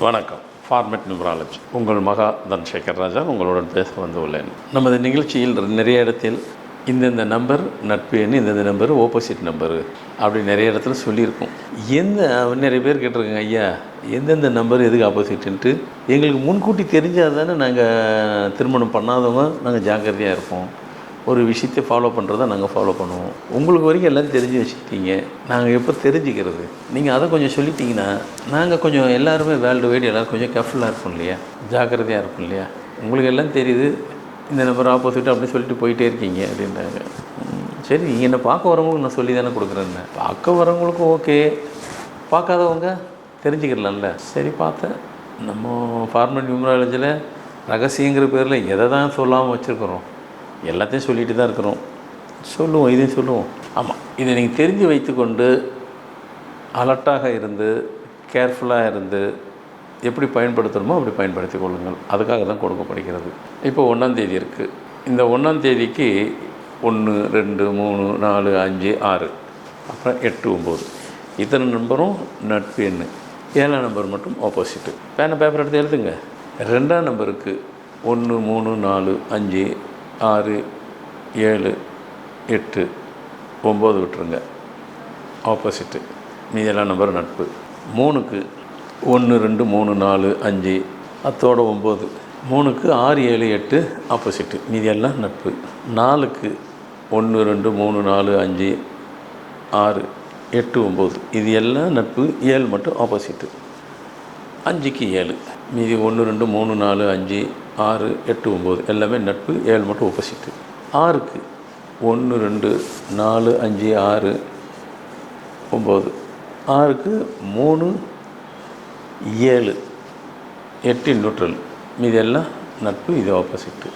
வணக்கம். Format numerology உங்கள் மகா தனசேகர் ராஜா உங்களுடன் பேச வந்துள்ளேன். நமது நிகழ்ச்சியில் நிறைய இடத்தில் இந்தந்த நம்பர் நட்பு எண், இந்தந்த நம்பர் ஆப்போசிட் நம்பரு அப்படி நிறைய இடத்துல சொல்லியிருக்கோம். நிறைய பேர் கேட்டிருக்காங்க, ஐயா எந்தெந்த நம்பர் எதுக்கு ஆப்போசிட்டுன்ட்டு எங்களுக்கு முன்கூட்டி தெரிஞ்சால் தானே நாங்கள் திருமணம் பண்ணாதவங்க நாங்கள் ஜாக்கிரதையாக இருப்போம். ஒரு விஷயத்தை ஃபாலோ பண்ணுறதை நாங்கள் ஃபாலோ பண்ணுவோம். உங்களுக்கு வரைக்கும் எல்லோரும் தெரிஞ்சு வச்சுக்கிட்டீங்க, நாங்கள் எப்போ தெரிஞ்சுக்கிறது? நீங்கள் அதை கொஞ்சம் சொல்லிட்டீங்கன்னா நாங்கள் கொஞ்சம் எல்லாருமே வேர்ல்டு வைடு எல்லோரும் கொஞ்சம் கேர்ஃபுல்லாக இருப்போம் இல்லையா, ஜாக்கிரதையாக இருப்போம் இல்லையா. உங்களுக்கு எல்லாம் தெரியுது, இந்த நம்பர் ஆப்போசிட் அப்படின்னு சொல்லிட்டு போயிட்டே இருக்கீங்க அப்படின்றாங்க. சரி, நீங்கள் என்ன பார்க்க வரவங்களுக்கு நான் சொல்லி தானே கொடுக்குறேன்னு. பார்க்க வரவங்களுக்கும் ஓகே, பார்க்காதவங்க தெரிஞ்சுக்கிறலாம்ல. சரி பார்த்தேன். நம்ம ஃபார்மல் நியூமராலஜியில் ரகசியங்கிற பேரில் எதை தான் சொல்லாமல் வச்சுருக்குறோம், எல்லாத்தையும் சொல்லிட்டு தான் இருக்கிறோம். சொல்லுவோம், இதையும் சொல்லுவோம். ஆமாம், இதை நீங்கள் தெரிஞ்சு வைத்துக்கொண்டு அலர்ட்டாக இருந்து கேர்ஃபுல்லாக இருந்து எப்படி பயன்படுத்தணுமோ அப்படி பயன்படுத்தி கொள்ளுங்கள். அதுக்காக தான் கொடுக்கப்படுகிறது. இப்போ 1ஆம் இருக்குது. இந்த 1ஆம் 1, 2, 3, 4, 5, 6 அப்புறம் 8, 9 இத்தனை நம்பரும் நட்பு எண்ணு. 7ஆம் நம்பர் மட்டும் ஆப்போசிட்டு. பேப்பர் எடுத்து எழுதுங்க. 2ஆம் நம்பருக்கு 1, 3, 4, 5, 6, 7, 8, 9 விட்டுருங்க, ஆப்போசிட்டு. மீதெல்லாம் நம்பர் நட்பு. 3க்கு 1, 2, 3, 4, 5 அத்தோட 9. 3க்கு 6, 7, 8 ஆப்போசிட்டு, மீதெல்லாம் நட்பு. 4க்கு 1, 2, 3, 4, 5, 6, 8, 9 இது எல்லாம் நட்பு. 7 மட்டும் ஆப்போசிட்டு. 5க்கு 7, மீதி 1, 2, 3, 4, 5, 6, 8, 9 எல்லாமே நட்பு. 7 மட்டும் ஆப்போசிட்டு. 6க்கு 1, 2, 4, 5, 6, 9. 6க்கு 3, 7, 8 நியூட்ரல், மீதி எல்லாம் நட்பு. இது ஆப்போசிட்டு.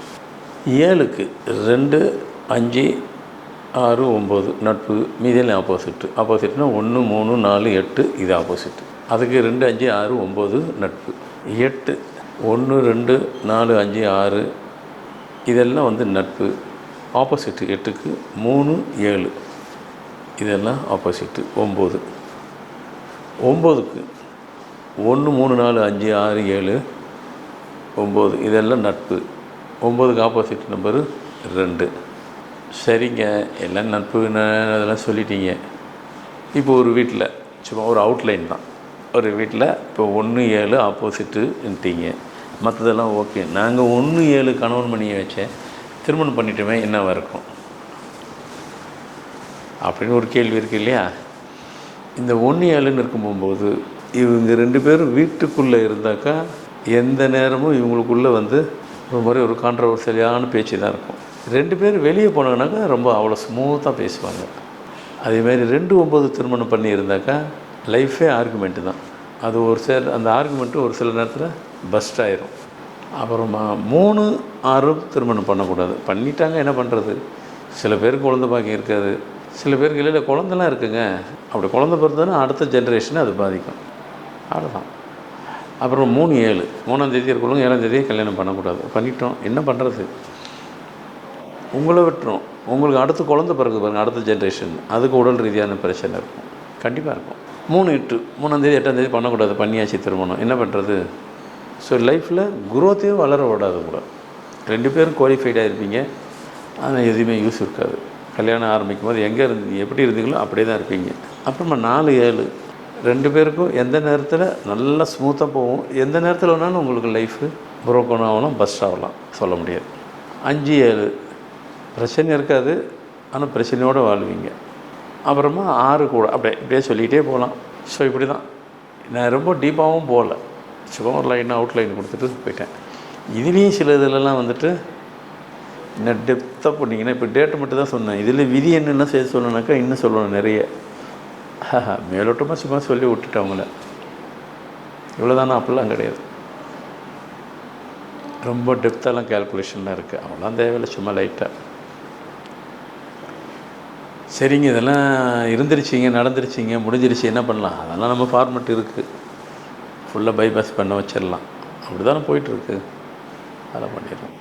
7க்கு 2, 5, 6, 9 நட்பு, மீதியெல்லாம் ஆப்போசிட்டு. ஆப்போசிட்னா 1, 3, 4, 8 இது ஆப்போசிட்டு. அதுக்கு 2, 5, 6, 9 நட்பு. 8 1, 2, 4, 5, 6 இதெல்லாம் நட்பு. ஆப்போசிட்டு. 8க்கு 3, 7 இதெல்லாம் ஆப்போசிட்டு. 9 9க்கு 1, 3, 4, 5, 6, 7, 9 இதெல்லாம் நட்பு. 9க்கு ஆப்போசிட் நம்பரு 2. சரிங்க, எல்லாம் நட்பு அதெல்லாம் சொல்லிட்டீங்க. இப்போ ஒரு வீட்டில் சும்மா ஒரு அவுட்லைன் தான். ஒரு வீட்டில் இப்போ 1, 7 ஆப்போசிட்டுன்ட்டீங்க, மற்றதெல்லாம் ஓகே. நாங்கள் 1, 7 கணவன் மணியை வச்சேன், திருமணம் பண்ணிட்டோமே என்னவாக இருக்கும் அப்படின்னு ஒரு கேள்வி இருக்குது இல்லையா. இந்த 1, 7ன்னு இருக்கும்போது இவங்க 2 பேரும் வீட்டுக்குள்ளே இருந்தாக்கா எந்த நேரமும் இவங்களுக்குள்ளே ஒரு மாதிரி ஒரு கான்ட்ரவர்சியலான பேச்சு தான் இருக்கும். 2 பேர் வெளியே போனாங்கனாக்கா ரொம்ப அவ்வளோ ஸ்மூத்தாக பேசுவாங்க. அதேமாதிரி 2, 9 திருமணம் பண்ணி இருந்தாக்கா லைஃபே ஆர்குமெண்ட்டு தான். அது அந்த ஆர்குமெண்ட்டு ஒரு சில நேரத்தில் பஸ்ட் ஆயிரும். அப்புறமா 3, 6 திருமணம் பண்ணக்கூடாது. பண்ணிட்டாங்க, என்ன பண்ணுறது? சில பேருக்கு குழந்தை பாக்கியம் இருக்காது, சில பேருக்கு இல்லை குழந்தெல்லாம் இருக்குங்க. அப்படி குழந்தை பிறந்ததுன்னா அடுத்த ஜென்ரேஷனை அது பாதிக்கும். அவ்வளோதான். அப்புறம் 3, 7 3ஆம் இருக்கணும், 7ஆம் கல்யாணம் பண்ணக்கூடாது. பண்ணிட்டோம், என்ன பண்ணுறது? உங்களை விட்டுரும். உங்களுக்கு அடுத்து குழந்தை பிறகு பாருங்கள், அடுத்த ஜென்ரேஷன், அதுக்கு உடல் ரீதியான பிரச்சனை இருக்கும், கண்டிப்பாக இருக்கும். 3, 8 3ஆம் 8ஆம் பண்ணக்கூடாது, பண்ணியாச்சு திருமணம், என்ன பண்ணுறது? ஸோ லைஃப்பில் குரோத்தையும் வளர விடாது கூட. 2 பேரும் குவாலிஃபைடாக இருப்பீங்க, ஆனால் எதுவுமே யூஸ் இருக்காது. கல்யாணம் ஆரம்பிக்கும் போது எங்கே எப்படி இருந்தீங்களோ அப்படியே தான் இருப்பீங்க. அப்புறமா 4, 7 2 பேருக்கும் எந்த நேரத்தில் நல்லா ஸ்மூத்தாக போகும், எந்த நேரத்தில் வேணாலும் உங்களுக்கு லைஃபு புரோக்கன் ஆகலாம், பஸ்ட் ஆகலாம், சொல்ல முடியாது. 5, 7 பிரச்சனை இருக்காது, ஆனால் பிரச்சனையோடு வாழ்வீங்க. அப்புறமா 6 கூட இப்படியே சொல்லிகிட்டே போகலாம். ஸோ இப்படி தான். நான் ரொம்ப டீப்பாகவும் போகல, சும்மா ஒரு அவுட்லைன் கொடுத்துட்டு போயிட்டேன். இதுலேயும் சில இதிலெல்லாம் இன்னும் டெப்த்தாக போட்டிங்கன்னா, இப்போ டேட்டு மட்டும் தான் சொன்னேன். இதில் விதி என்னென்ன சேர்த்து சொல்லணுனாக்கா இன்னும் சொல்லணும் நிறைய. மேலோட்டமாக சும்மா சொல்லி விட்டுட்டு அவங்கள இவ்வளோதானே, அப்படிலாம் கிடையாது. ரொம்ப டெப்த்தாலாம் கேல்குலேஷன்லாம் இருக்குது, அவங்களாம் தேவையில்லை, சும்மா லைட்டாக. சரிங்க, இதெல்லாம் இருந்துருச்சிங்க, நடந்துருச்சிங்க, முடிஞ்சிருச்சு, என்ன பண்ணலாம்? அதெல்லாம் நம்ம ஃபார்மெட் இருக்குது, ஃபுல்லாக பைபாஸ் பண்ண வச்சிடலாம். அப்படி தானே போயிட்டுருக்கு, அதெல்லாம் பண்ணிடலாம்.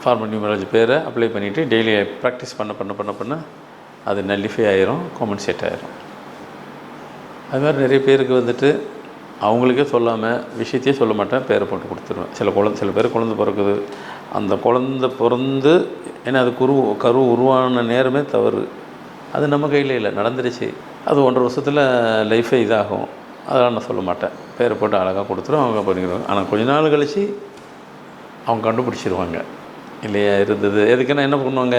ஃபார்மல் நியூமராலஜி பேரை அப்ளை பண்ணிவிட்டு டெய்லி ப்ராக்டிஸ் பண்ண அது நல்லிஃபை ஆயிரும், காம்பன்சேட் ஆயிரும். அது மாதிரி நிறைய பேருக்கு அவங்களுக்கே சொல்லாமல் விஷயத்தையே சொல்ல மாட்டேன், பேரை போட்டு கொடுத்துருவேன். சில பேர் குழந்தை பிறக்குது, அந்த குழந்தை பிறந்து ஏன்னா அது கரு உருவான நேரமே தவறு. அது நம்ம கையில் இல்லை, நடந்துருச்சு. அது 1.5 வருஷத்தில் லைஃபே இதாகும். அதெல்லாம் நான் சொல்ல மாட்டேன், பேரை போட்டு அழகாக கொடுத்துருவோம், அவங்க பண்ணிடுவாங்க. ஆனால் கொஞ்ச நாள் கழித்து அவங்க கண்டுபிடிச்சிருவாங்க இல்லையா இருந்தது. எதுக்குன்னா என்ன பண்ணுவாங்க,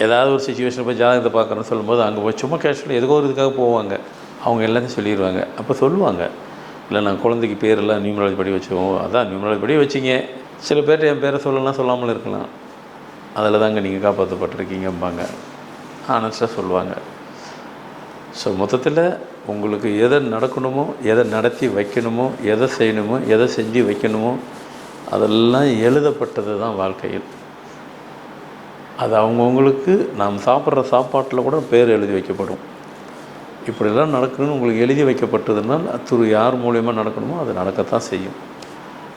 ஏதாவது ஒரு சுச்சுவேஷன் போய் ஜாதகத்தை பார்க்குறேன்னு சொல்லும்போது அங்கே போய் சும்மா கேஷுவலாக எதுக்கோ ஒரு இதுக்காக போவாங்க. அவங்க எல்லாத்தையும் சொல்லிடுவாங்க. அப்போ சொல்லுவாங்க, இல்லை நான் குழந்தைக்கு பேரெல்லாம் நியூமராலஜி படி வச்சுக்கோம். அதான் நியூமராலஜி படி வச்சிங்க. சில பேர்ட்ட என் பேரை சொல்லலாம், சொல்லாமல் இருக்கலாம். அதில் தாங்க நீங்கள் காப்பாற்றப்பட்டிருக்கீங்கம்பாங்க, ஆனஸ்ட்டாக சொல்லுவாங்க. ஸோ மொத்தத்தில் உங்களுக்கு எதை நடக்கணுமோ, எதை நடத்தி வைக்கணுமோ, எதை செய்யணுமோ, எதை செஞ்சு வைக்கணுமோ அதெல்லாம் எழுதப்பட்டது தான் வாழ்க்கையில். அது அவங்கவுங்களுக்கு நாம் சாப்பிட்ற சாப்பாட்டில் கூட பேர் எழுதி வைக்கப்படும். இப்படிலாம் நடக்கணும்னு உங்களுக்கு எழுதி வைக்கப்பட்டதுனால் யார் மூலியமாக நடக்கணுமோ அது நடக்கத்தான் செய்யும்.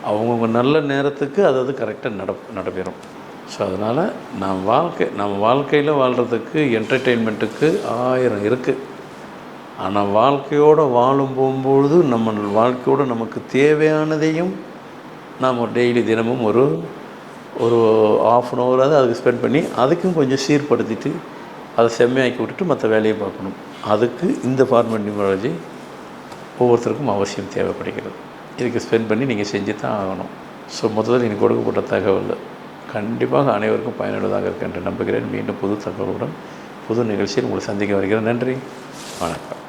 அவங்கவுங்க நல்ல நேரத்துக்கு அது கரெக்டாக நடைபெறும். ஸோ அதனால் நம்ம வாழ்க்கையில் வாழ்கிறதுக்கு என்டர்டெயின்மெண்ட்டுக்கு 1000 இருக்குது. ஆனால் வாழ்க்கையோடு போகும்பொழுது நம்ம வாழ்க்கையோடு நமக்கு தேவையானதையும் நாம் டெய்லி தினமும் ஒரு 1/2 hour அதுக்கு ஸ்பெண்ட் பண்ணி அதுக்கும் கொஞ்சம் சீர்படுத்திட்டு அதை செம்மையாக்கி விட்டுட்டு மற்ற வேலையை பார்க்கணும். அதுக்கு இந்த ஃபார்மல் நியூமராலஜி ஒவ்வொருத்தருக்கும் அவசியம் தேவைப்படுகிறது. இதுக்கு ஸ்பெண்ட் பண்ணி நீங்கள் செஞ்சு தான் ஆகணும். ஸோ முதல்ல எனக்கு கொடுக்கப்பட்ட தகவல் கண்டிப்பாக அனைவருக்கும் பயனுள்ளதாக இருக்கு என்று நம்புகிறேன். மீண்டும் புது தகவலுடன் புது நிகழ்ச்சியில் உங்களை சந்திக்க வருகிறேன். நன்றி, வணக்கம்.